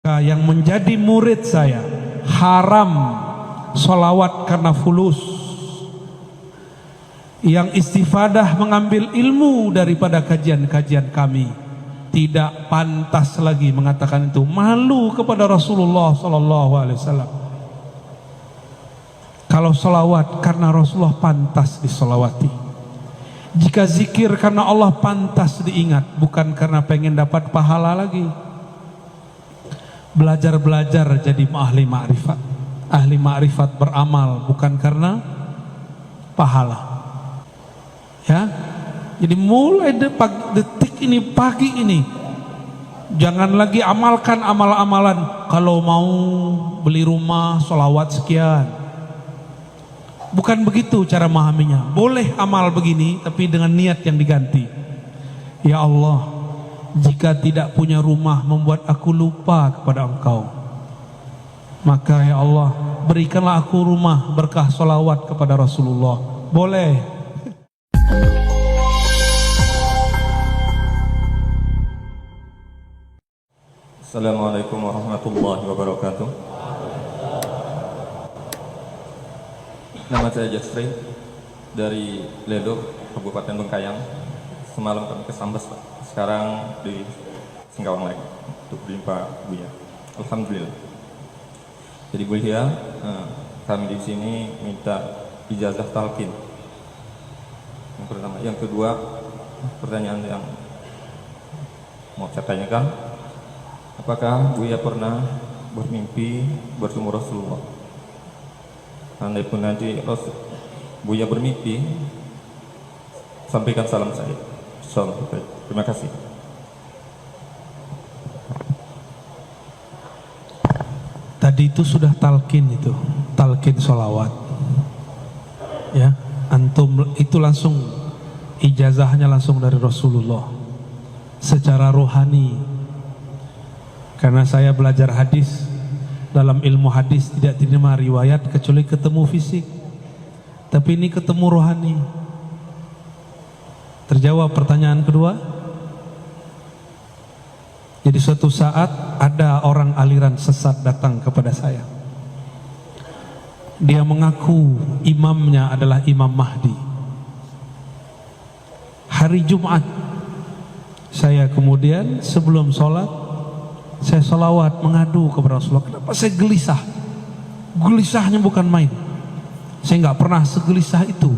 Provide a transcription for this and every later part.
Yang menjadi murid saya haram sholawat karena fulus. Yang istifadah mengambil ilmu daripada kajian-kajian kami tidak pantas lagi mengatakan itu. Malu kepada Rasulullah SAW. Kalau sholawat karena Rasulullah pantas disolawati. Jika zikir karena Allah pantas diingat, bukan karena pengen dapat pahala lagi. Belajar jadi ahli ma'rifat. Ahli ma'rifat beramal bukan karena pahala. Ya, jadi mulai detik ini, pagi ini, jangan lagi amalkan amal-amalan. Kalau mau beli rumah, sholawat sekian. Bukan begitu cara memahaminya. Boleh amal begini, tapi dengan niat yang diganti. Ya Allah, jika tidak punya rumah membuat aku lupa kepada Engkau, maka ya Allah berikanlah aku rumah berkah sholawat kepada Rasulullah. Boleh. Assalamualaikum warahmatullahi wabarakatuh. Nama saya Jasri dari Ledok, Kabupaten Bengkayang. Semalam kami ke Sambas, Pak. Sekarang di Singkawang lagi untuk berjumpa Buya. Alhamdulillah. Jadi Buya, kami di sini minta ijazah talqin. Yang pertama, yang kedua, pertanyaan yang mau saya tanyakan, apakah Buya pernah bermimpi bertemu Rasulullah? Andai pun nanti Buya bermimpi, sampaikan salam saya. Terima kasih. Tadi itu sudah talqin, itu talqin sholawat. Ya, antum itu langsung ijazahnya langsung dari Rasulullah secara rohani. Karena saya belajar hadis, dalam ilmu hadis tidak diterima riwayat kecuali ketemu fisik. Tapi ini ketemu rohani. Terjawab pertanyaan kedua. Jadi suatu saat ada orang aliran sesat datang kepada saya. Dia mengaku imamnya adalah Imam Mahdi. Hari Jumat, saya kemudian sebelum sholat, saya sholawat mengadu kepada Rasulullah. Kenapa saya gelisah? Gelisahnya bukan main. Saya nggak pernah segelisah itu.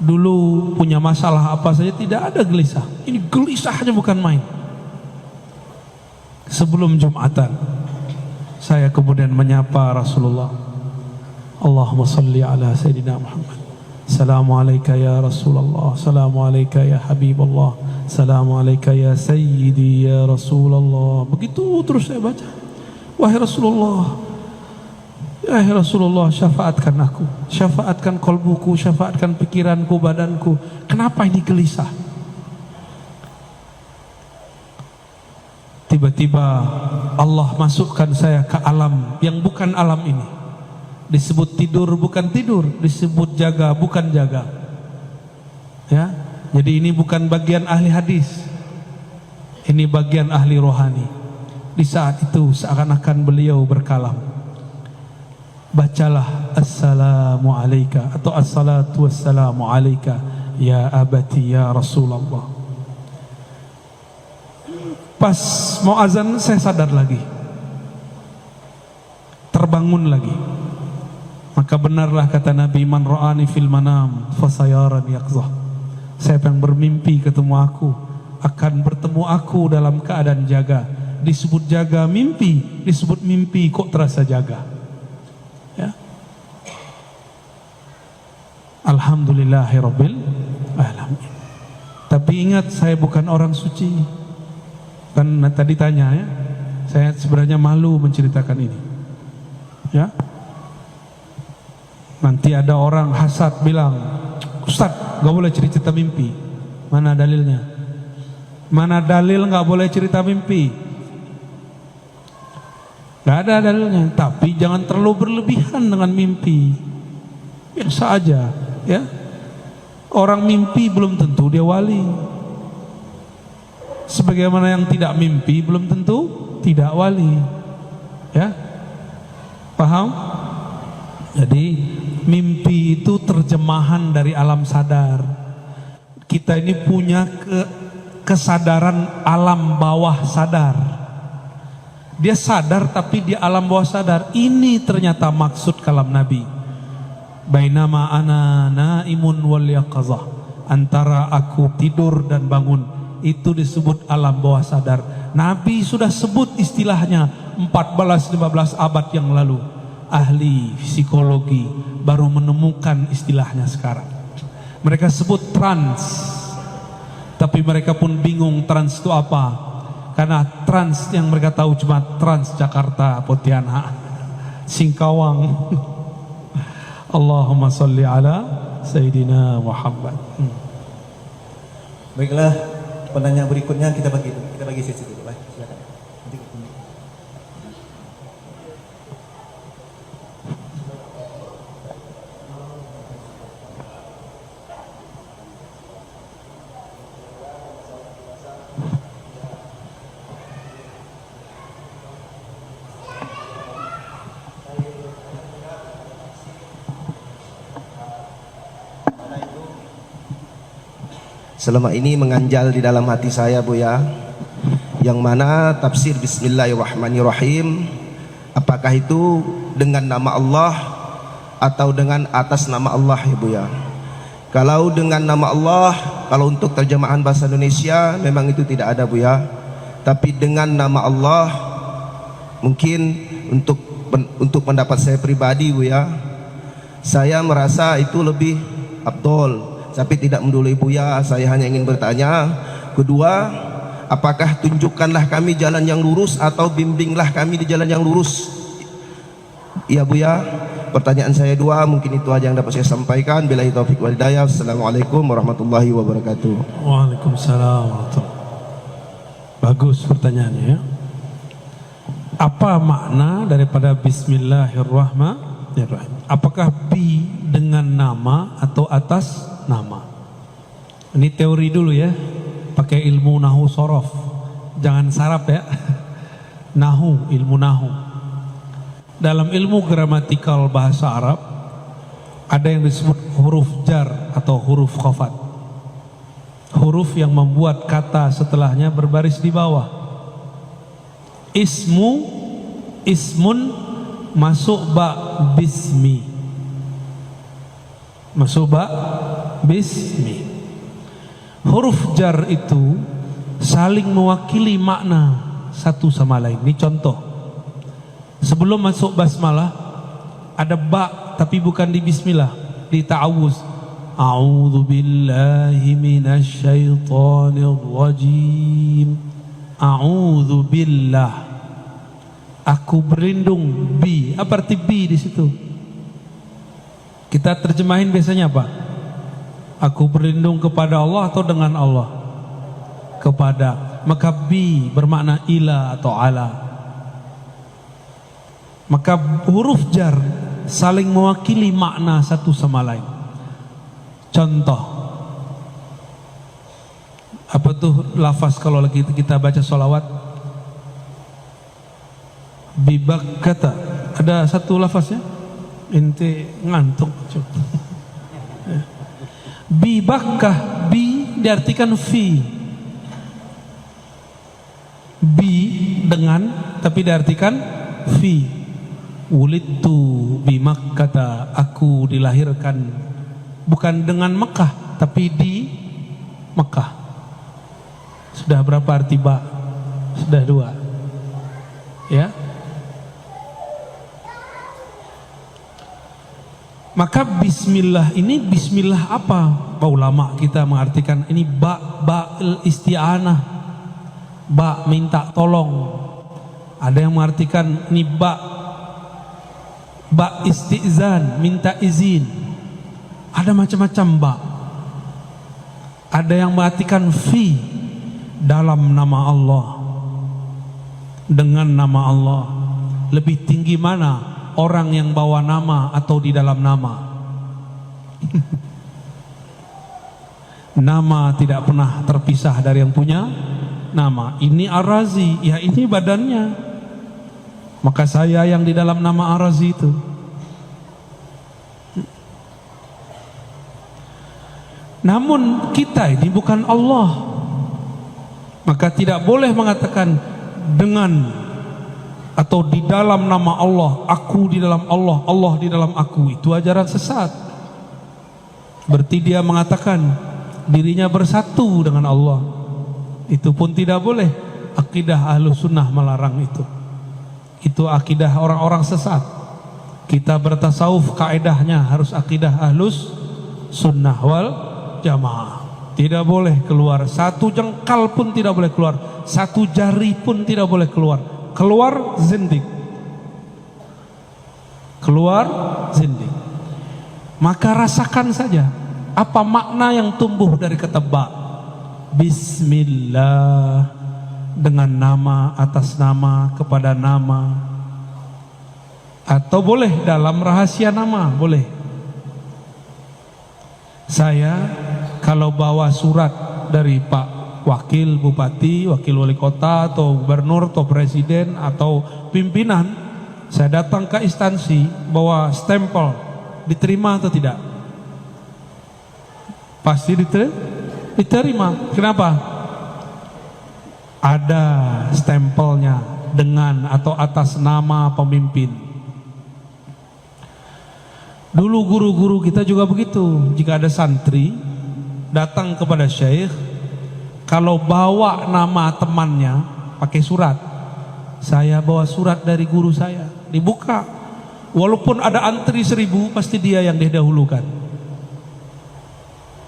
Dulu punya masalah apa saja tidak ada gelisah. Ini gelisahnya bukan main. Sebelum Jumatan, saya kemudian menyapa Rasulullah. Allahumma salli ala Sayyidina Muhammad. Assalamualaikum ya Rasulullah. Assalamualaikum ya Habibullah. Assalamualaikum ya Sayyidi ya Rasulullah. Begitu terus saya baca. Wahai Rasulullah, ya Rasulullah, syafaatkan aku, syafaatkan kolbuku, syafaatkan pikiranku, badanku. Kenapa ini gelisah? Tiba-tiba Allah masukkan saya ke alam yang bukan alam ini. Disebut tidur bukan tidur, disebut jaga bukan jaga. Ya, jadi ini bukan bagian ahli hadis, ini bagian ahli rohani. Di saat itu seakan-akan beliau berkalam. Bacalah assalamu alayka atau assalatu wassalamu alayka ya abati ya Rasulullah. Pas mau azan saya sadar lagi, terbangun lagi. Maka benarlah kata Nabi, man ra'ani fil manam fasayaran yaqzah. Siapa yang bermimpi ketemu aku akan bertemu aku dalam keadaan jaga. Disebut jaga mimpi, disebut mimpi kok terasa jaga. Ya. Alhamdulillahirabbil alamin. Tapi ingat, saya bukan orang suci. Kan tadi tanya ya, saya sebenarnya malu menceritakan ini. Ya. Nanti ada orang hasad bilang, Ustaz, gak boleh cerita mimpi. Mana dalilnya? Mana dalil gak boleh cerita mimpi? Gak ada dalilnya. Tapi jangan terlalu berlebihan dengan mimpi. Biasa aja, ya. Orang mimpi belum tentu dia wali. Sebagaimana yang tidak mimpi belum tentu tidak wali. Ya, paham? Jadi mimpi itu terjemahan dari alam sadar. Kita ini punya kesadaran alam bawah sadar. Dia sadar tapi di alam bawah sadar. Ini ternyata maksud kalam Nabi. Bainama ana naimun wal yaqazah. Antara aku tidur dan bangun, itu disebut alam bawah sadar. Nabi sudah sebut istilahnya 14-15 abad yang lalu. Ahli psikologi baru menemukan istilahnya sekarang. Mereka sebut trans, tapi mereka pun bingung trans itu apa, karena trans yang mereka tahu cuma Trans Jakarta, Pontianak, Singkawang. Allahumma salli ala Sayyidina Muhammad. Baiklah, penanya berikutnya kita bagi sesi dulu, Pak. Silakan. Selama ini menganjal di dalam hati saya, Buya, yang mana tafsir Bismillahirrahmanirrahim, apakah itu dengan nama Allah atau dengan atas nama Allah, ya Buya? Kalau dengan nama Allah, kalau untuk terjemahan bahasa Indonesia memang itu tidak ada, Buya. Tapi dengan nama Allah, mungkin untuk pendapat saya pribadi, Buya, saya merasa itu lebih afdol. Tapi tidak mendului Buya, saya hanya ingin bertanya. Kedua, apakah tunjukkanlah kami jalan yang lurus atau bimbinglah kami di jalan yang lurus? Iya Buya, pertanyaan saya dua, mungkin itu aja yang dapat saya sampaikan. Billahi taufiq wal hidayah. Assalamualaikum warahmatullahi wabarakatuh. Waalaikumsalam warahmatullahi. Bagus pertanyaannya ya. Apa makna daripada Bismillahirrahmanirrahim? Apakah bi dengan nama atau atas nama? Ini teori dulu ya, pakai ilmu nahu sorof, jangan sarap ya. Nahu, ilmu nahu. Dalam ilmu gramatikal bahasa Arab ada yang disebut huruf jar atau huruf khafat. Huruf yang membuat kata setelahnya berbaris di bawah. Ismun masuk ba bismi, masuk ba bismi. Huruf jar itu saling mewakili makna satu sama lain. Ini contoh. Sebelum masuk basmalah ada ba tapi bukan di bismillah, di ta'awuz. A'udzu billahi minasyaitonir rajim. A'udzu billah. Aku berlindung bi. Apa arti bi di situ? Kita terjemahin biasanya apa? Aku berlindung kepada Allah atau dengan Allah? Kepada. Maka bi bermakna ila atau ala. Maka huruf jar saling mewakili makna satu sama lain. Contoh, apa tuh lafaz kalau lagi kita baca sholawat? Bibakkata. Ada satu lafaz ya? Inti ngantuk. Bibakkah, bi diartikan fi. Bi dengan tapi diartikan fi. Wulidtu bi Makkata, aku dilahirkan bukan dengan Mekah tapi di Mekah. Sudah berapa arti ba? Sudah dua. Ya. Maka bismillah ini bismillah apa? Pak ulama kita mengartikan ini ba isti'anah. Ba minta tolong. Ada yang mengartikan ini ba istizan, minta izin. Ada macam-macam ba. Ada yang mengartikan fi, dalam nama Allah, dengan nama Allah. Lebih tinggi mana orang yang bawa nama atau di dalam nama? Nama tidak pernah terpisah dari yang punya nama. Ini Ar-Razi, ya ini badannya. Maka saya yang di dalam nama Ar-Razi itu. Namun kita ini bukan Allah. Maka tidak boleh mengatakan dengan atau di dalam nama Allah, aku di dalam Allah, Allah di dalam aku. Itu ajaran sesat. Berarti dia mengatakan dirinya bersatu dengan Allah. Itu pun tidak boleh. Akidah Ahlus Sunnah melarang itu. Itu akidah orang-orang sesat. Kita bertasawuf, kaidahnya harus akidah Ahlus Sunnah wal Jamaah. Tidak boleh keluar, satu jengkal pun tidak boleh keluar, satu jari pun tidak boleh keluar. Keluar zindik. Keluar zindik. Maka rasakan saja apa makna yang tumbuh dari kata ba. Bismillah, dengan nama, atas nama, kepada nama. Atau boleh dalam rahasia nama, boleh. Saya kalau bawa surat dari Pak Wakil Bupati, Wakil Wali Kota, atau Gubernur, atau Presiden, atau pimpinan, saya datang ke instansi bawa stempel, diterima atau tidak? Pasti diterima. Kenapa? Ada stempelnya dengan atau atas nama pemimpin. Dulu guru-guru kita juga begitu. Jika ada santri datang kepada syekh, kalau bawa nama temannya pakai surat, saya bawa surat dari guru saya, dibuka, walaupun ada antri 1000 pasti dia yang didahulukan.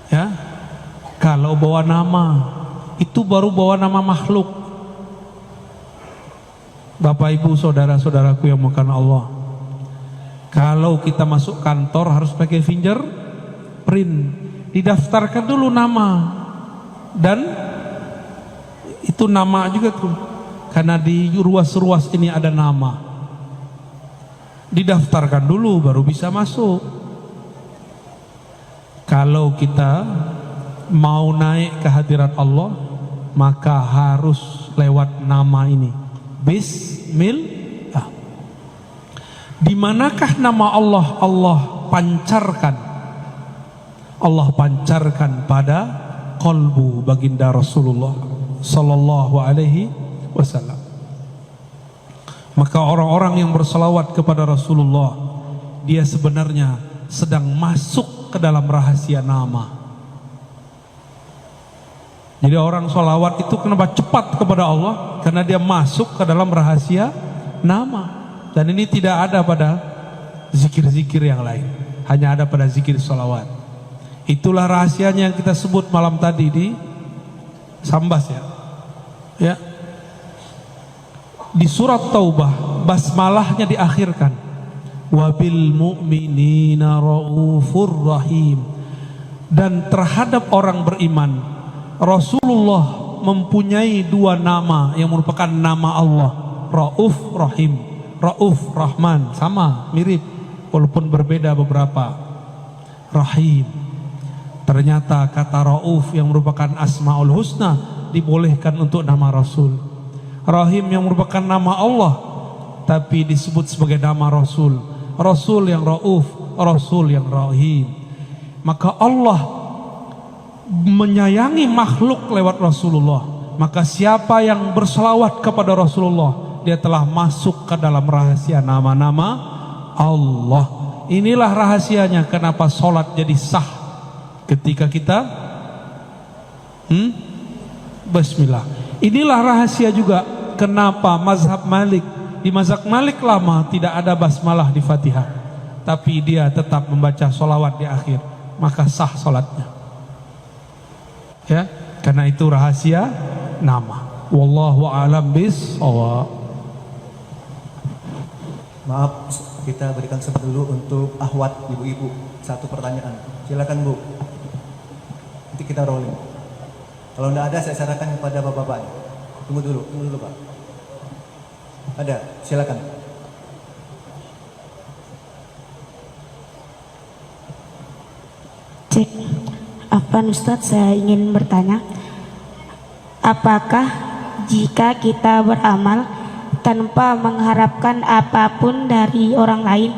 Ya, kalau bawa nama itu baru bawa nama makhluk. Bapak Ibu saudara-saudaraku yang muliakan Allah, kalau kita masuk kantor harus pakai fingerprint. Didaftarkan dulu nama, dan itu nama juga tuh, karena di ruas-ruas ini ada nama. Didaftarkan dulu baru bisa masuk. Kalau kita mau naik ke hadirat Allah, maka harus lewat nama ini. Bismillah. Di manakah nama Allah Allah pancarkan? Allah pancarkan pada qalbu baginda Rasulullah sallallahu alaihi wasallam. Maka orang-orang yang berselawat kepada Rasulullah, dia sebenarnya sedang masuk ke dalam rahasia nama. Jadi orang selawat itu kenapa cepat kepada Allah? Karena dia masuk ke dalam rahasia nama. Dan ini tidak ada pada zikir-zikir yang lain, hanya ada pada zikir selawat. Itulah rahasianya yang kita sebut malam tadi di Sambas, ya. Di surat Taubah basmalahnya diakhirkan, wabil mu'minina raufur rahim. Dan terhadap orang beriman, Rasulullah mempunyai 2 nama yang merupakan nama Allah, Rauf Rahim. Rauf Rahman, sama, mirip, walaupun berbeda beberapa. Rahim. Ternyata kata Rauf yang merupakan Asmaul Husna dibolehkan untuk nama Rasul. Rahim yang merupakan nama Allah tapi disebut sebagai nama Rasul. Rasul yang Rauf, Rasul yang Rahim. Maka Allah menyayangi makhluk lewat Rasulullah. Maka siapa yang berselawat kepada Rasulullah, dia telah masuk ke dalam rahasia nama-nama Allah. Inilah rahasianya kenapa sholat jadi sah ketika kita Bismillah. Inilah rahasia juga kenapa mazhab Malik, di mazhab Malik lama tidak ada basmalah di Fatihah, tapi dia tetap membaca sholawat di akhir, maka sah sholatnya. Ya, karena itu rahasia nama. Wallahu a'lam bishawab. Maaf, kita berikan kesempatan dulu untuk akhwat ibu-ibu. Satu pertanyaan, silakan Bu. Nanti kita rolling. Kalau tidak ada, saya sarankan kepada bapak-bapak. Tunggu dulu Pak. Ada, silakan. Cek, Afwan Ustadz, saya ingin bertanya, apakah jika kita beramal tanpa mengharapkan apapun dari orang lain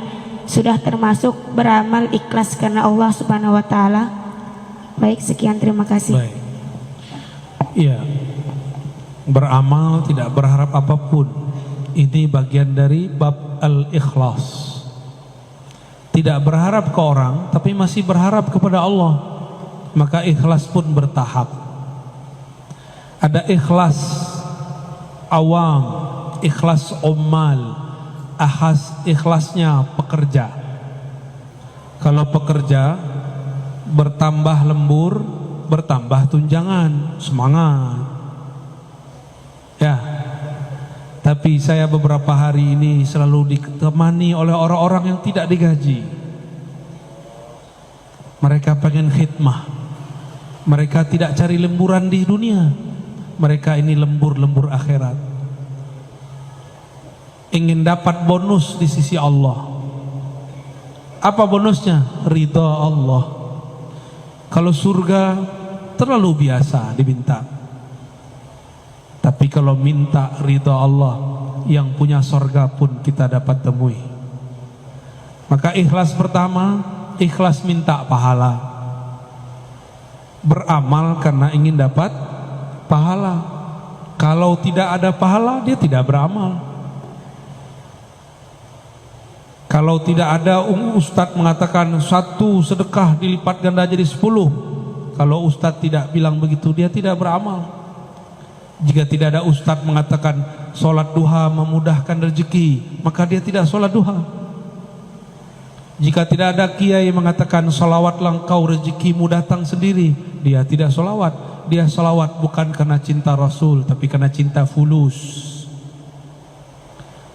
sudah termasuk beramal ikhlas karena Allah Subhanahu wa taala? Baik, sekian, terima kasih. Baik. Iya. Beramal tidak berharap apapun. Ini bagian dari bab al-ikhlas. Tidak berharap ke orang tapi masih berharap kepada Allah. Maka ikhlas pun bertahap. Ada ikhlas awam, ikhlas ummal, ikhlasnya pekerja. Kalau pekerja bertambah lembur, bertambah tunjangan, semangat. Ya. Tapi saya beberapa hari ini selalu ditemani oleh orang-orang yang tidak digaji. Mereka pengen khidmah. Mereka tidak cari lemburan di dunia. Mereka ini lembur-lembur akhirat. Ingin dapat bonus di sisi Allah. Apa bonusnya? Ridha Allah. Kalau surga terlalu biasa diminta. Tapi kalau minta ridha Allah, yang punya sorga pun kita dapat temui. Maka ikhlas pertama, ikhlas minta pahala. Beramal karena ingin dapat pahala. Kalau tidak ada pahala, dia tidak beramal. Kalau tidak ada, Ustadz mengatakan satu sedekah dilipat ganda jadi 10. Kalau Ustadz tidak bilang begitu, dia tidak beramal. Jika tidak ada Ustadz mengatakan sholat duha memudahkan rezeki, maka dia tidak sholat duha. Jika tidak ada kiai mengatakan sholawatlah engkau rezekimu datang sendiri, dia tidak sholawat. Dia sholawat bukan karena cinta Rasul, tapi karena cinta fulus.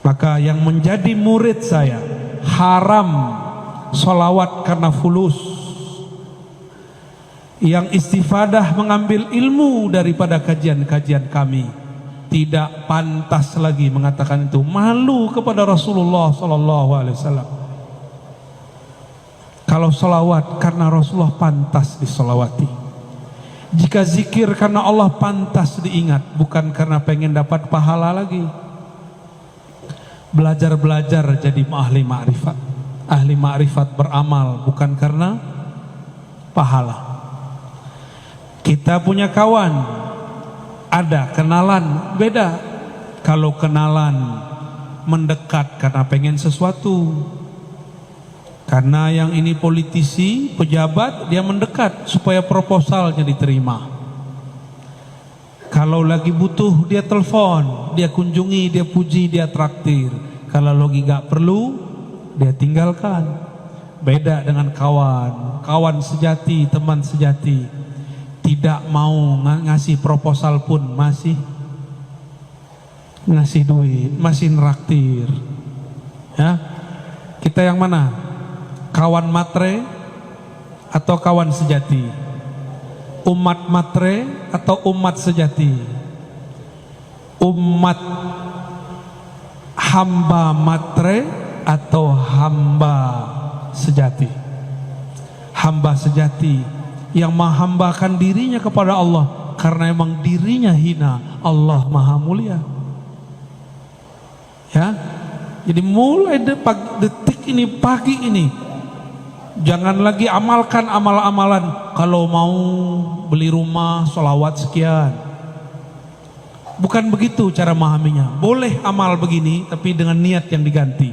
Maka yang menjadi murid saya haram sholawat karena fulus. Yang istifadah mengambil ilmu daripada kajian-kajian kami tidak pantas lagi mengatakan itu. Malu kepada Rasulullah SAW. Kalau sholawat karena Rasulullah pantas disolawati. Jika zikir karena Allah pantas diingat, bukan karena pengen dapat pahala lagi. Belajar-belajar jadi ahli ma'rifat. Ahli ma'rifat beramal bukan karena pahala. Kita punya kawan, ada kenalan, beda. Kalau kenalan mendekat karena pengen sesuatu. Karena yang ini politisi, pejabat, dia mendekat supaya proposalnya diterima. Kalau lagi butuh, dia telepon, dia kunjungi, dia puji, dia traktir. Kalau lagi gak perlu, dia tinggalkan. Beda dengan kawan, kawan sejati, teman sejati. Tidak mau ngasih proposal pun masih ngasih duit, masih neraktir. Ya, kita yang mana? Kawan matre atau kawan sejati? Umat matre atau umat sejati? Umat hamba matre atau hamba sejati? Hamba sejati yang menghambakan dirinya kepada Allah karena emang dirinya hina, Allah maha mulia. Ya, jadi mulai detik ini, pagi ini, jangan lagi amalkan amal-amalan. Kalau mau beli rumah, sholawat sekian. Bukan begitu cara memahaminya. Boleh amal begini, tapi dengan niat yang diganti.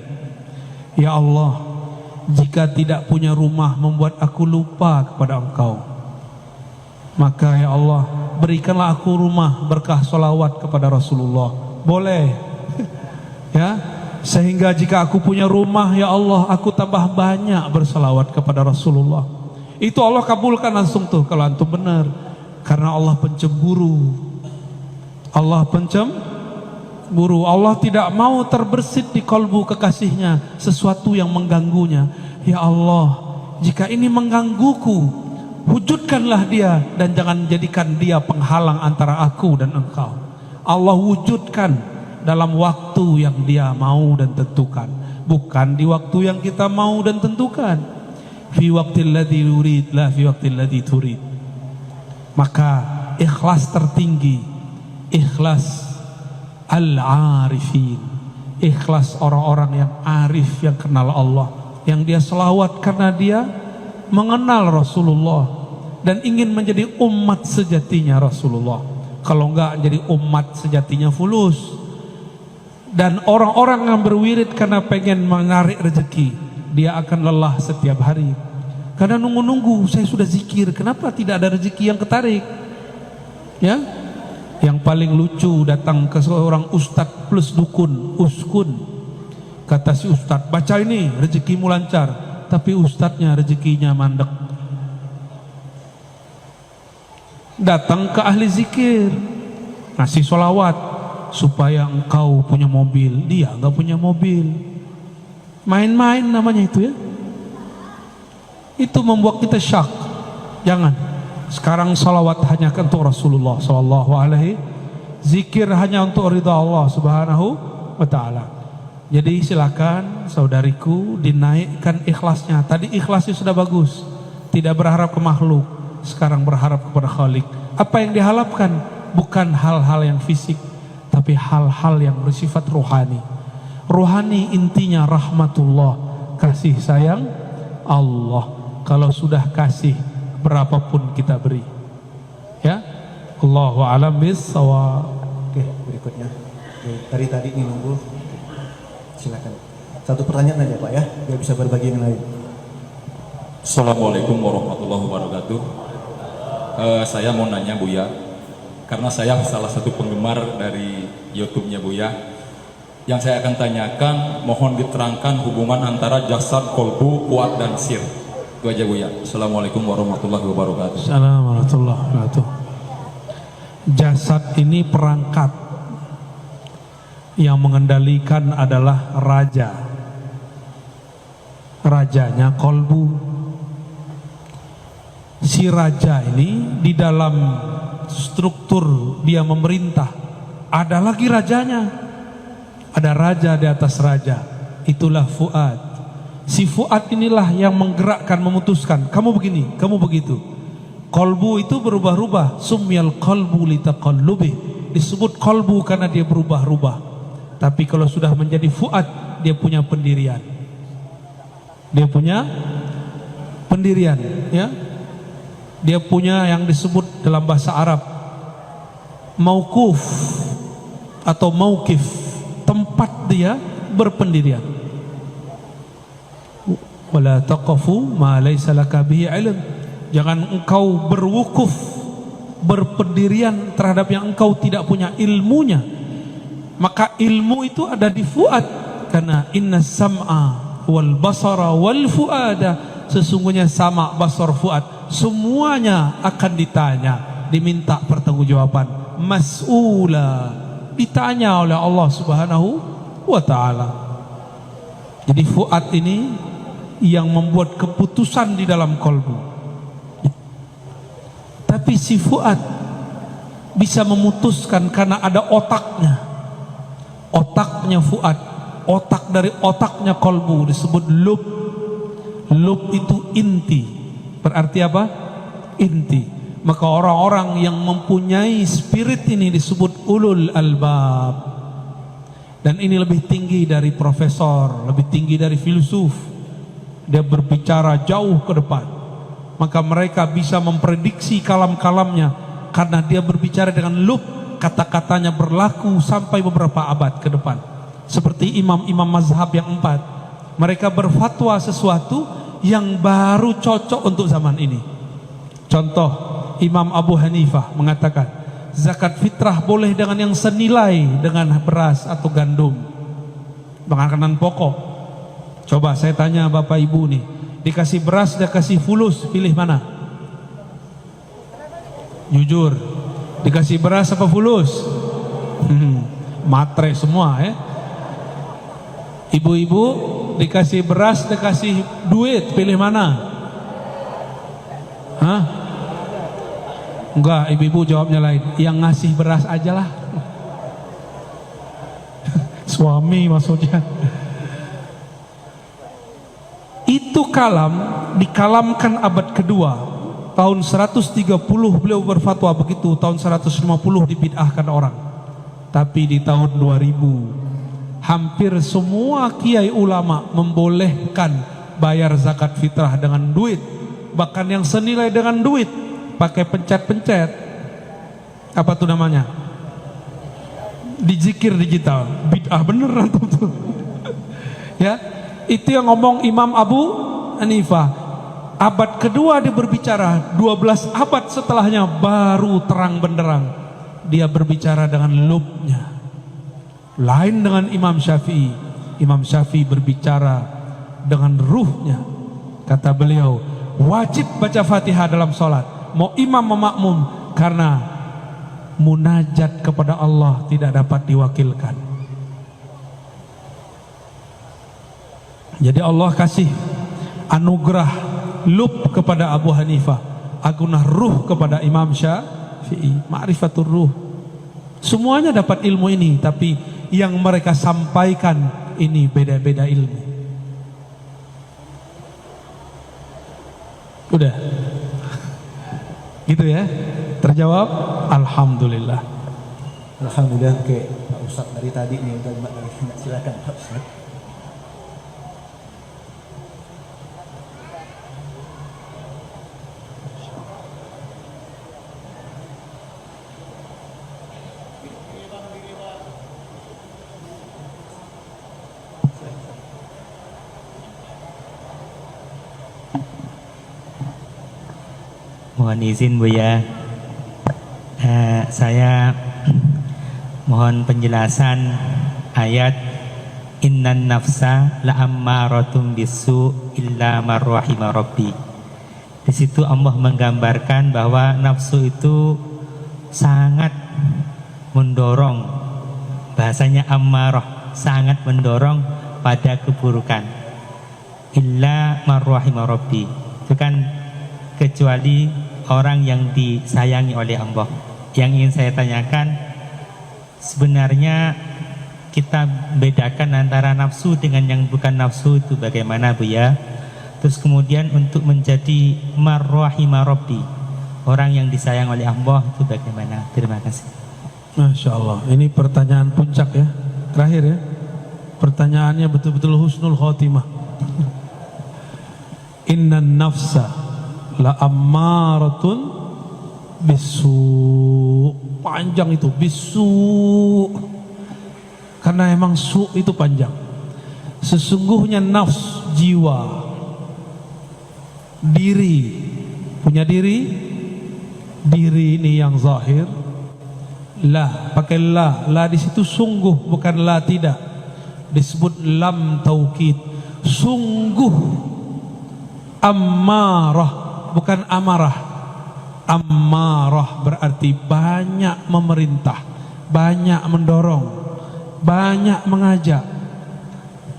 Ya Allah, jika tidak punya rumah membuat aku lupa kepada Engkau, maka ya Allah berikanlah aku rumah berkah sholawat kepada Rasulullah. Boleh. Ya, sehingga jika aku punya rumah, ya Allah, aku tambah banyak bersalawat kepada Rasulullah. Itu Allah kabulkan langsung tuh kalau antum benar. Karena Allah pencemburu. Allah pencemburu. Allah tidak mau terbersit di kalbu kekasihnya sesuatu yang mengganggunya. Ya Allah, jika ini menggangguku, wujudkanlah dia dan jangan jadikan dia penghalang antara aku dan engkau. Allah wujudkan dalam waktu yang dia mau dan tentukan, bukan di waktu yang kita mau dan tentukan. Fi waqtil ladzi yurid la fi waqtil ladzi turid. Maka ikhlas tertinggi, ikhlas al-arifin. Ikhlas orang-orang yang arif, yang kenal Allah, yang dia selawat karena dia mengenal Rasulullah dan ingin menjadi umat sejatinya Rasulullah. Kalau enggak jadi umat sejatinya fulus. Dan orang-orang yang berwirid karena pengen menarik rezeki, dia akan lelah setiap hari. Karena nunggu-nunggu, saya sudah zikir, kenapa tidak ada rezeki yang ketarik? Ya, yang paling lucu datang ke seorang ustadz plus dukun, uskun. Kata si ustadz, baca ini rezekimu lancar. Tapi ustadznya rezekinya mandek. Datang ke ahli zikir, ngasih sholawat supaya engkau punya mobil, dia enggak punya mobil. Main-main namanya itu ya. Itu membuat kita syak. Jangan. Sekarang salawat hanya untuk Rasulullah sallallahu alaihi, zikir hanya untuk ridha Allah subhanahu wa ta'ala. Jadi silakan saudariku dinaikkan ikhlasnya. Tadi ikhlasnya sudah bagus, tidak berharap ke makhluk, sekarang berharap kepada Khalik. Apa yang diharapkan bukan hal-hal yang fisik, tapi hal-hal yang bersifat rohani. Rohani intinya rahmatullah, kasih sayang Allah. Kalau sudah kasih, berapapun kita beri. Ya, Allahu a'lam bissawab. Oke, berikutnya. Oke, tadi ini nunggu. Silakan. Satu pertanyaan aja Pak ya, biar bisa berbagi yang lain. Assalamualaikum warahmatullahi wabarakatuh. Saya mau nanya Buya, karena saya salah satu penggemar dari YouTube-nya Buya. Yang saya akan tanyakan, mohon diterangkan hubungan antara jasad, kolbu, fuad dan sir. Itu aja Buya. Assalamualaikum warahmatullahi wabarakatuh. Assalamualaikum warahmatullahi wabarakatuh. Jasad ini perangkat, yang mengendalikan adalah raja. Rajanya kolbu. Si raja ini di dalam struktur dia memerintah, ada lagi rajanya. Ada raja di atas raja. Itulah fuad. Si fuad inilah yang menggerakkan, memutuskan, kamu begini, kamu begitu. Kolbu itu berubah-ubah. Sumyal qalbu litaqallubih. Disebut kolbu karena dia berubah-ubah. Tapi kalau sudah menjadi fuad, dia punya pendirian. Dia punya pendirian, ya. Dia punya yang disebut dalam bahasa Arab mauquf atau mauqif, tempat dia berpendirian. Wala taqafu ma laysa laka bihi ilm. Jangan engkau berwukuf, berpendirian terhadap yang engkau tidak punya ilmunya. Maka ilmu itu ada di fuad, karena inna sam'a wal basara wal fuada, sesungguhnya sama, basar, fuad semuanya akan ditanya, diminta pertanggungjawaban, mas'ula, ditanya oleh Allah Subhanahu wa ta'ala. Jadi fuad ini yang membuat keputusan di dalam kolbu. Tapi si fuad bisa memutuskan karena ada otaknya. Otaknya fuad, otak dari otaknya kolbu disebut lub. Lub itu inti. Berarti apa? Inti. Maka orang-orang yang mempunyai spirit ini disebut ulul albab. Dan ini lebih tinggi dari profesor, lebih tinggi dari filsuf. Dia berbicara jauh ke depan. Maka mereka bisa memprediksi kalam-kalamnya karena dia berbicara dengan lub. Kata-katanya berlaku sampai beberapa abad ke depan. Seperti imam-imam mazhab yang 4. Mereka berfatwa sesuatu yang baru cocok untuk zaman ini. Contoh, Imam Abu Hanifah mengatakan zakat fitrah boleh dengan yang senilai dengan beras atau gandum, makanan pokok. Coba saya tanya Bapak Ibu nih, dikasih beras, dikasih fulus, pilih mana? Jujur, dikasih beras apa fulus? Matre semua ya. Ibu-ibu dikasih beras, dikasih duit, pilih mana? Hah? Enggak, ibu-ibu jawabnya lain. Yang ngasih beras aja lah. Suami maksudnya. Itu kalam dikalamkan abad kedua. Tahun 130 beliau berfatwa begitu, tahun 150 dibid'ahkan orang. Tapi di tahun 2000 hampir semua kiai ulama membolehkan bayar zakat fitrah dengan duit, bahkan yang senilai dengan duit, pakai pencet-pencet. Apa tuh namanya? Dijikir digital. Bid'ah beneran tuh. Ya, itu yang ngomong Imam Abu Hanifah. Abad kedua dia berbicara, 12 abad setelahnya baru terang benderang dia berbicara dengan lubnya. Lain dengan Imam Syafi'i. Imam Syafi'i berbicara dengan ruhnya. Kata beliau, wajib baca Fatihah dalam sholat, mau imam mau makmum, karena munajat kepada Allah tidak dapat diwakilkan. Jadi Allah kasih anugerah lub kepada Abu Hanifah, agunah ruh kepada Imam Syafi'i, ma'rifatul ruh. Semuanya dapat ilmu ini, tapi yang mereka sampaikan ini beda-beda ilmu. Udah gitu ya, terjawab. Alhamdulillah. Alhamdulillah. Oke, Pak Ustadz dari tadi nih udah silakan Pak Ustadz. Mohon izin Buya, saya mohon penjelasan ayat innan nafsa la'ammaratun bisu illa marrahima rabbi. Di situ Allah menggambarkan bahwa nafsu itu sangat mendorong, bahasanya ammarah, sangat mendorong pada keburukan. Illa marrahima rabbi, itu kan kecuali orang yang disayangi oleh Allah. Yang ingin saya tanyakan, sebenarnya kita bedakan antara nafsu dengan yang bukan nafsu itu bagaimana Bu ya? Terus kemudian untuk menjadi marrahima rabbi, orang yang disayang oleh Allah itu bagaimana? Terima kasih. Masya Allah, ini pertanyaan puncak ya, terakhir ya. Pertanyaannya betul-betul husnul khotimah. Innan nafsa la ammaratun bisu. Panjang itu, bisu. Karena emang su itu panjang. Sesungguhnya nafs, jiwa, diri, punya diri. Diri ini yang zahir. La, pakai la di situ sungguh, bukan la tidak. Disebut lam taukid, sungguh. Ammarah, bukan amarah. Ammarah berarti banyak memerintah, banyak mendorong, banyak mengajak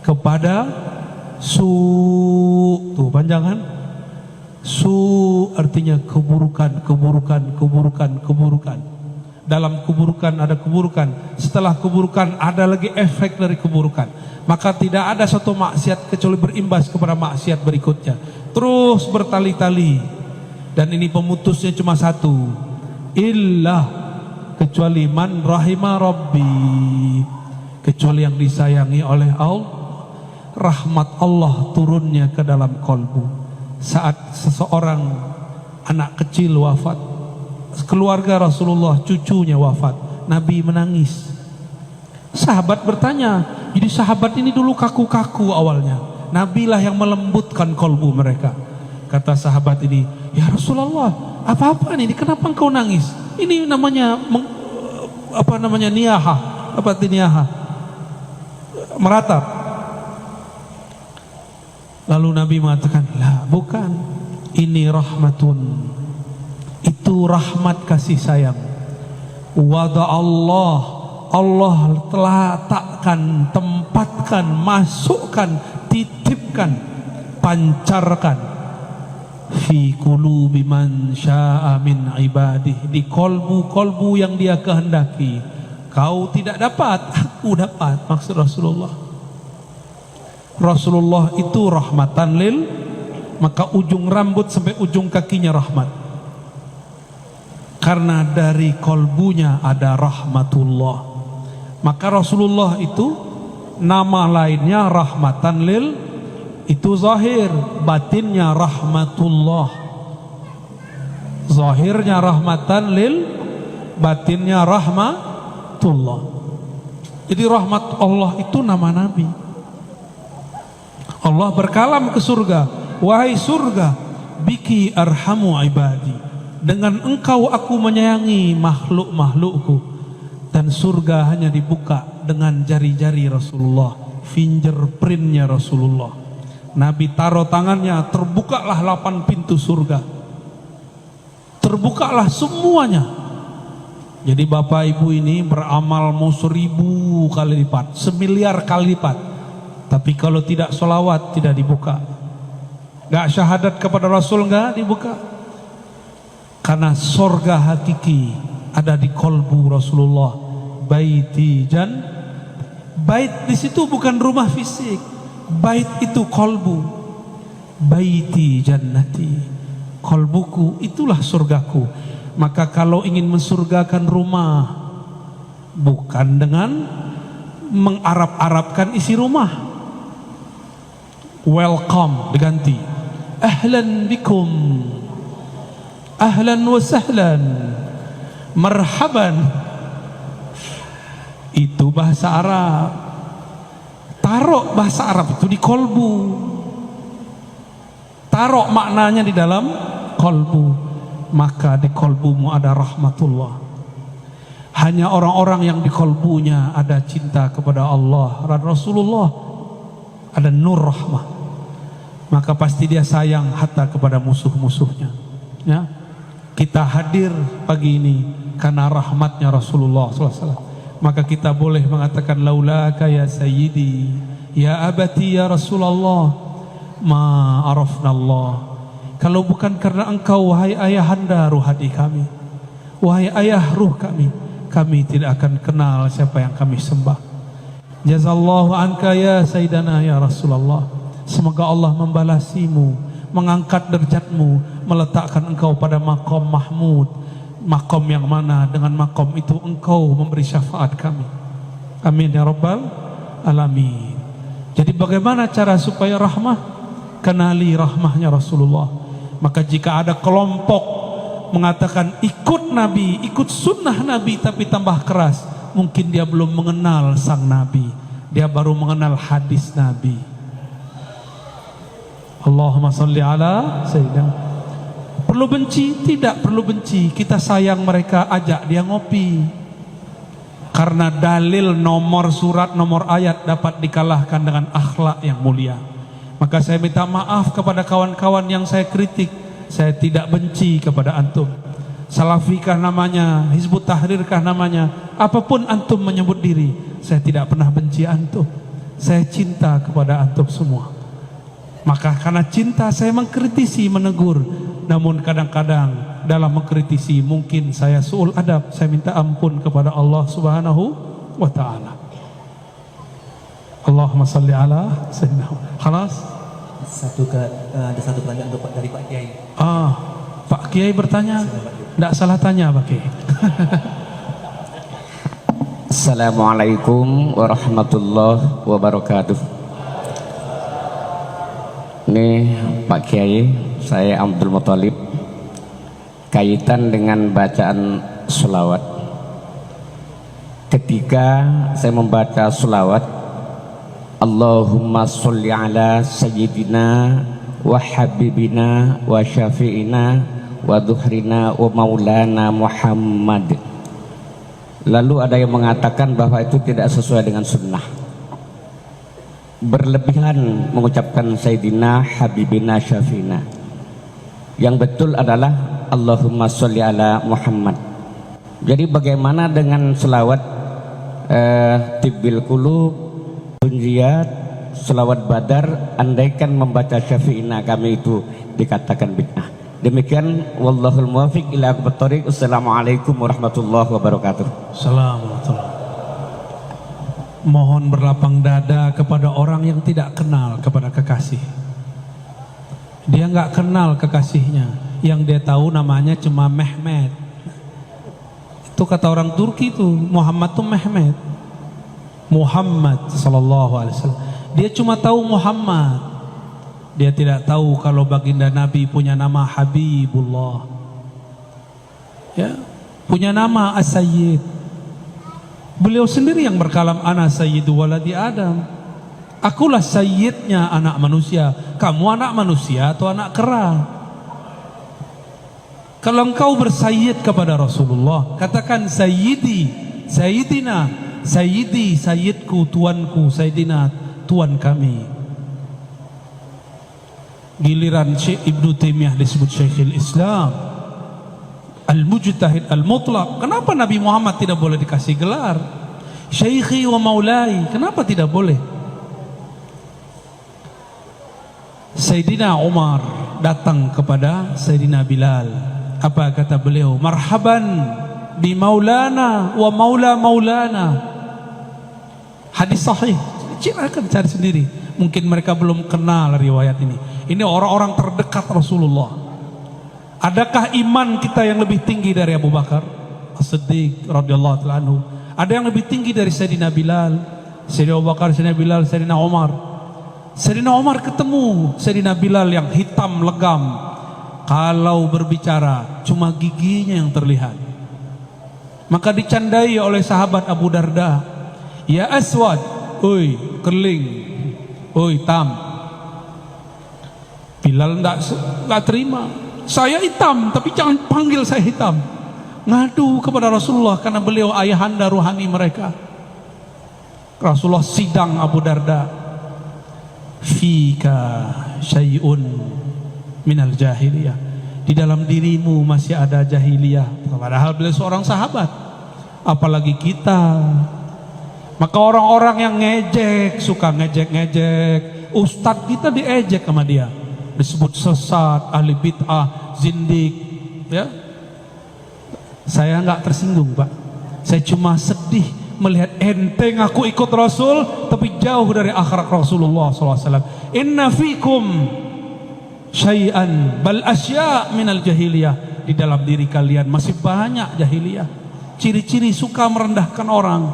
kepada su. Tuh panjang kan? Su artinya keburukan, keburukan, keburukan, keburukan. Dalam keburukan ada keburukan, setelah keburukan ada lagi efek dari keburukan. Maka tidak ada satu maksiat kecuali berimbas kepada maksiat berikutnya, terus bertali-tali. Dan ini pemutusnya cuma satu, illah, kecuali man rahima rabbi, kecuali yang disayangi oleh Allah. Rahmat Allah turunnya ke dalam kolbu saat seseorang anak kecil wafat. Keluarga Rasulullah, cucunya wafat, Nabi menangis. Sahabat bertanya, jadi sahabat ini dulu kaku-kaku awalnya, Nabi lah yang melembutkan kolbu mereka. Kata sahabat ini, ya Rasulullah, apa-apa nih, kenapa engkau nangis? Ini namanya niyaha, apa itu niyaha? Meratap. Lalu Nabi mengatakan, lah bukan, ini rahmatun, itu rahmat kasih sayang. Wada Allah telah takkan, tempatkan, masukkan, titipkan, pancarkan fi qulubi man syaa min ibadih, di kolbu-kolbu yang dia kehendaki. Kau tidak dapat, aku dapat, maksud Rasulullah. Rasulullah itu rahmatan lil, maka ujung rambut sampai ujung kakinya rahmat. Karena dari kolbunya ada rahmatullah. Maka Rasulullah itu nama lainnya rahmatan lil, itu zahir, batinnya rahmatullah. Zahirnya rahmatan lil, batinnya rahmatullah. Jadi rahmat Allah itu nama Nabi. Allah berkalam ke surga, wahai surga, biki arhamu ibadi, dengan engkau aku menyayangi makhluk-makhlukku. Dan surga hanya dibuka dengan jari-jari Rasulullah, fingerprintnya Rasulullah. Nabi taruh tangannya, terbukalah 8 pintu surga, terbukalah semuanya. Jadi bapak ibu ini beramal mau 1000 kali lipat, 1.000.000 kali lipat, tapi kalau tidak sholawat tidak dibuka. Gak syahadat kepada Rasul gak dibuka. Karena surga hakiki ada di kolbu Rasulullah. Baiti jan, bait di situ bukan rumah fisik, bait itu kolbu. Baiti jannati, kolbuku itulah surgaku. Maka kalau ingin mensurgakan rumah, bukan dengan mengarab-arabkan isi rumah. Welcome diganti ahlan bikum, ahlan wa sahlan, marhaban. Itu bahasa Arab. Taruh bahasa Arab itu di kolbu, taruh maknanya di dalam kolbu. Maka di kolbumu ada rahmatullah. Hanya orang-orang yang di kolbunya ada cinta kepada Allah dan Rasulullah, ada nur rahmah, maka pasti dia sayang hatta kepada musuh-musuhnya. Ya, kita hadir pagi ini karena rahmatnya Rasulullah SAW. Maka kita boleh mengatakan laulaka ya sayyidi, ya abati ya Rasulullah, ma arafna Allah. Kalau bukan karena engkau wahai ayahanda ruh hati kami, wahai ayah ruh kami tidak akan kenal siapa yang kami sembah. Jazallahu anka ya sayyidana ya Rasulullah. Semoga Allah membalasimu, mengangkat derajatmu, meletakkan engkau pada maqam mahmud, maqam yang mana dengan maqam itu engkau memberi syafaat kami. Amin ya rabbal alamin. Jadi bagaimana cara supaya rahmah? Kenali rahmahnya Rasulullah. Maka jika ada kelompok mengatakan ikut Nabi, ikut sunnah Nabi, tapi tambah keras, mungkin dia belum mengenal sang Nabi, dia baru mengenal hadis Nabi. Allahumma salli ala sayyidina. Perlu benci? Tidak perlu benci. Kita sayang mereka, ajak dia ngopi. Karena dalil nomor surat, nomor ayat dapat dikalahkan dengan akhlak yang mulia. Maka saya minta maaf kepada kawan-kawan yang saya kritik. Saya tidak benci kepada antum. Salafikah namanya, Hizbut Tahrirkah namanya, apapun antum menyebut diri, saya tidak pernah benci antum. Saya cinta kepada antum semua. Maka karena cinta saya mengkritisi, menegur. Namun kadang-kadang dalam mengkritisi mungkin saya su'ul adab. Saya minta ampun kepada Allah Subhanahu wa ta'ala. Allahumma salli ala sayyidina. Khalas? Ada satu pertanyaan dari Pak Kiai. Pak Kiai bertanya. Tidak salah tanya Pak Kiai. Assalamualaikum warahmatullahi wabarakatuh. Ini Pak Kiai, saya Abdul Muthalib. Kaitan dengan bacaan sholawat. Ketika saya membaca sholawat, Allahumma sholli ala sayyidina wa habibina wa syafi'ina wa dhuhrina wa maulana Muhammad. Lalu ada yang mengatakan bahwa itu tidak sesuai dengan sunnah, berlebihan mengucapkan sayyidina, habibina, syafi'ina. Yang betul adalah Allahumma sholli ala Muhammad. Jadi bagaimana dengan selawat tibbil qulub, tunjiyat, selawat badar, andaikan membaca syafi'ina kami itu dikatakan bid'ah. Demikian wallahul muwaffiq ila aqwamit thoriq. Assalamualaikum warahmatullahi wabarakatuh. Assalamualaikum. Mohon berlapang dada kepada orang yang tidak kenal kepada kekasih. Dia nggak kenal kekasihnya, yang dia tahu namanya cuma Mehmet. Itu kata orang Turki itu, Muhammad tuh Mehmet. Muhammad sallallahu alaihi wasallam. Dia cuma tahu Muhammad. Dia tidak tahu kalau baginda Nabi punya nama Habibullah. Ya, punya nama As-Sayyid. Beliau sendiri yang berkalam, ana sayyidu waladi Adam. Akulah sayyidnya anak manusia. Kamu anak manusia atau anak kera? Kalau engkau bersayyid kepada Rasulullah, katakan sayyidi, sayyidina, sayyidi, sayyidku, tuanku, sayyidina, tuan kami. Giliran Syekh Ibnu Taimiyah disebut Syekhul Islam, Al-Mujtahid Al-Mutlaq. Kenapa Nabi Muhammad tidak boleh dikasih gelar Syaikhi wa Maulai? Kenapa tidak boleh? Sayyidina Umar datang kepada Sayyidina Bilal. Apa kata beliau? Marhaban bi maulana wa maula maulana. Hadis sahih. Silakan cari sendiri. Mungkin mereka belum kenal riwayat ini. Ini orang-orang terdekat Rasulullah. Adakah iman kita yang lebih tinggi dari Abu Bakar As-Siddiq radhiyallahu ta'ala anhu? Ada yang lebih tinggi dari Sayyidina Bilal, Sayyidina Abu Bakar, Sayyidina Bilal, Sayyidina Umar? Sayyidina Umar ketemu Sayyidina Bilal yang hitam legam. Kalau berbicara cuma giginya yang terlihat. Maka dicandai oleh sahabat Abu Darda. Ya Aswad, oi keling, oi tam. Bilal enggak terima. Saya hitam, tapi jangan panggil saya hitam. Ngadu kepada Rasulullah karena beliau ayahanda ruhani mereka. Rasulullah sidang Abu Darda. Fika syai'un minal jahiliyah. Di dalam dirimu masih ada jahiliyah. Padahal beliau seorang sahabat. Apalagi kita. Maka orang-orang yang ngejek, suka ngejek-ngejek, ustadz kita diejek sama dia. Disebut sesat, ahli bid'ah, zindik. Ya. Saya enggak tersinggung, Pak. Saya cuma sedih melihat ente ngaku ikut Rasul tapi jauh dari akhlak Rasulullah SAW. Inna fikum syai'an bal asya' minal jahiliyah. Di dalam diri kalian masih banyak jahiliyah. Ciri-ciri suka merendahkan orang,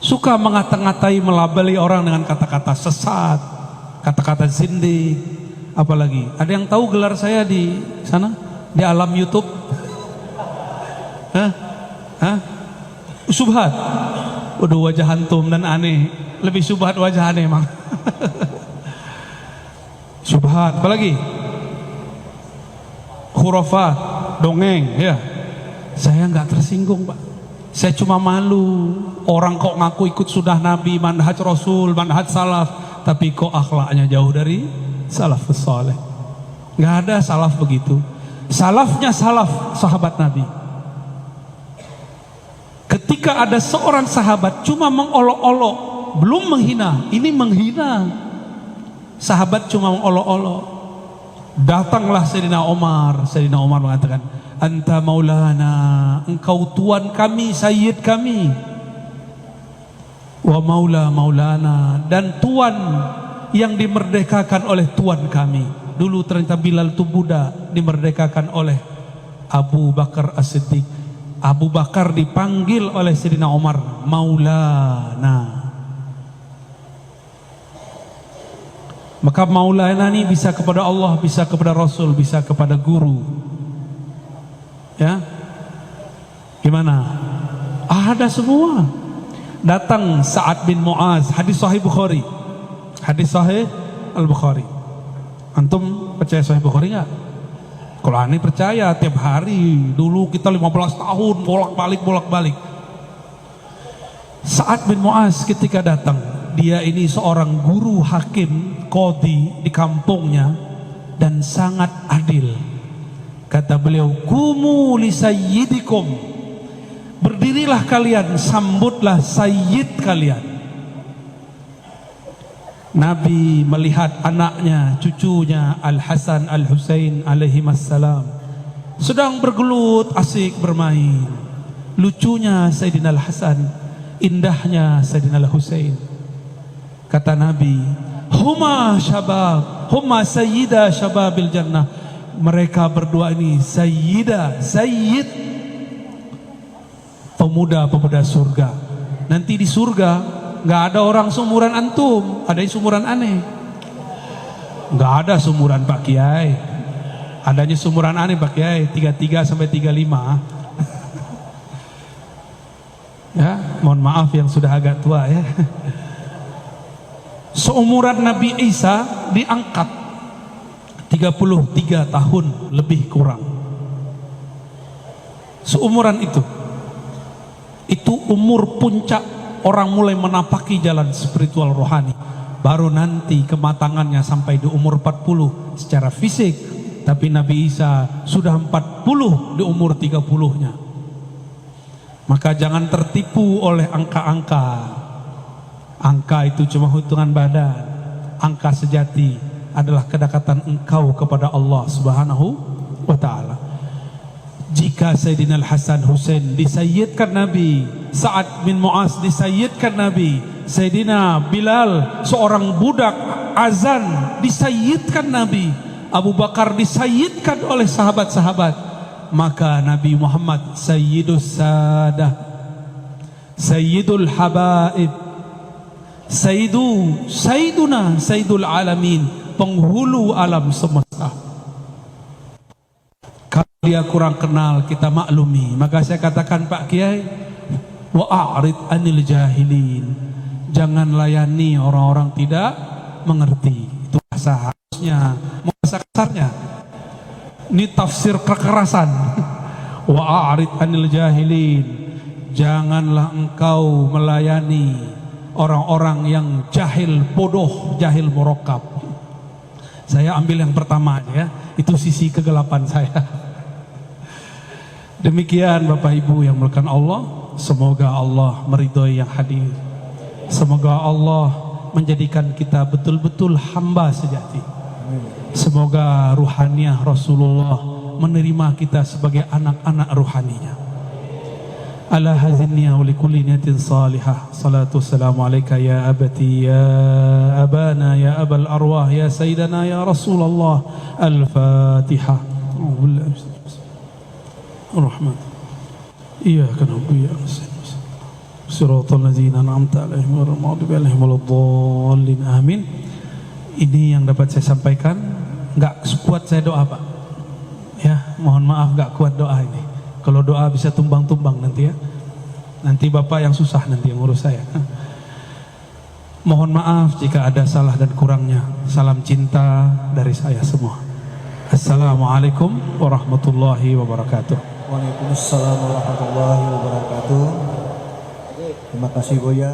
suka mengata-ngatai, melabeli orang dengan kata-kata sesat, kata-kata zindik. Apalagi ada yang tahu gelar saya di sana di alam YouTube? Hah? Subhat. Udah wajah hantum dan aneh. Lebih subhat wajah aneh emang. Subhat. Apalagi? Khurafat, dongeng, ya. Saya nggak tersinggung, Pak. Saya cuma malu. Orang kok ngaku ikut sunnah Nabi, manhaj Rasul, manhaj salaf, tapi kok akhlaknya jauh dari salafus saleh. Nggak ada salaf begitu. Salafnya salaf sahabat Nabi. Ketika ada seorang sahabat cuma mengolok-olok, belum menghina, ini menghina. Sahabat cuma mengolok-olok. Datanglah Sayyidina Umar. Sayyidina Umar mengatakan, anta maulana, engkau tuan kami, sayyid kami. Wa maula maulana, dan tuan yang dimerdekakan oleh tuan kami. Dulu ternyata Bilal itu budak, dimerdekakan oleh Abu Bakar As-Siddiq. Abu Bakar dipanggil oleh Sayyidina Umar maulana. Maka maulana ini bisa kepada Allah, bisa kepada Rasul, bisa kepada guru. Ya, gimana? Ada semua. Datang Sa'ad bin Mu'az, hadis Sahih Bukhari, hadis Sahih Al-Bukhari. Antum percaya Sahih Bukhari nggak? Kalau aneh percaya tiap hari. Dulu kita 15 tahun bolak-balik. Sa'ad bin Mu'az ketika datang, dia ini seorang guru hakim qadhi di kampungnya dan sangat adil. Kata beliau, kumu li sayyidikum, berdirilah kalian, sambutlah sayyid kalian. Nabi melihat anaknya, cucunya Al-Hasan Al-Husain alaihimassalam sedang bergelut asik bermain. Lucunya Sayyidina Al-Hasan, indahnya Sayyidina Al-Husain. Kata Nabi, huma syabab, huma sayyida syababil jannah. Mereka berdua ini sayyida, sayyid, pemuda-pemuda surga. Nanti di surga nggak ada orang seumuran antum, ada yang seumuran aneh. Nggak ada seumuran Pak Kiai. Adanya seumuran aneh Pak Kiai, 33 sampai 35. Ya, mohon maaf yang sudah agak tua ya. Seumuran Nabi Isa diangkat 33 tahun lebih kurang. Seumuran itu umur puncak orang mulai menapaki jalan spiritual rohani. Baru nanti kematangannya sampai di umur 40 secara fisik. Tapi Nabi Isa sudah 40 di umur 30-nya. Maka jangan tertipu oleh angka-angka. Angka itu cuma hitungan badan. Angka sejati adalah kedekatan engkau kepada Allah Subhanahu wa ta'ala. Jika Sayyidina Al-Hasan Husain disayyidkan Nabi, Sa'ad bin Mu'az disayyidkan Nabi, Sayyidina Bilal seorang budak azan disayyidkan Nabi, Abu Bakar disayyidkan oleh sahabat-sahabat, maka Nabi Muhammad Sayyidus Sadah, Sayyidul Habaib, Sayyiduna Sayyidul Alamin, penghulu alam semesta. Kalau dia kurang kenal, kita maklumi. Maka saya katakan Pak Kiai, wa'arid anil jahilin, jangan layani orang-orang tidak mengerti. Itu bahasa harusnya, bahasa kasarnya. Ini tafsir kekerasan. Wa'arid anil jahilin, janganlah engkau melayani orang-orang yang jahil, bodoh, jahil murakkab. Saya ambil yang pertama aja ya, itu sisi kegelapan saya. Demikian Bapak Ibu yang dimuliakan Allah, semoga Allah meridhoi yang hadir. Semoga Allah menjadikan kita betul-betul hamba sejati. Semoga ruhaniyah Rasulullah menerima kita sebagai anak-anak ruhaninya. Ala hazinniya wa likulli niyatin salihah. Salatu wassalamu alaika ya abati ya abana ya abal arwah ya sayyidana ya Rasulullah. Al-Fatihah. Ar-Rahman. Iyyaka na'budu wa iyyaka nasta'in. Shiratal ladzina an'amta 'alaihim ghairil maghdubi 'alaihim waladdallin. Amin. Ini yang dapat saya sampaikan. Enggak kuat saya doa, Pak. Ya, mohon maaf enggak kuat doa ini. Kalau doa bisa tumbang-tumbang nanti ya. Nanti Bapak yang susah nanti yang ngurus saya. Mohon maaf jika ada salah dan kurangnya. Salam cinta dari saya semua. Assalamualaikum warahmatullahi wabarakatuh. Waalaikumsalam warahmatullahi wabarakatuh. Terima kasih Buya.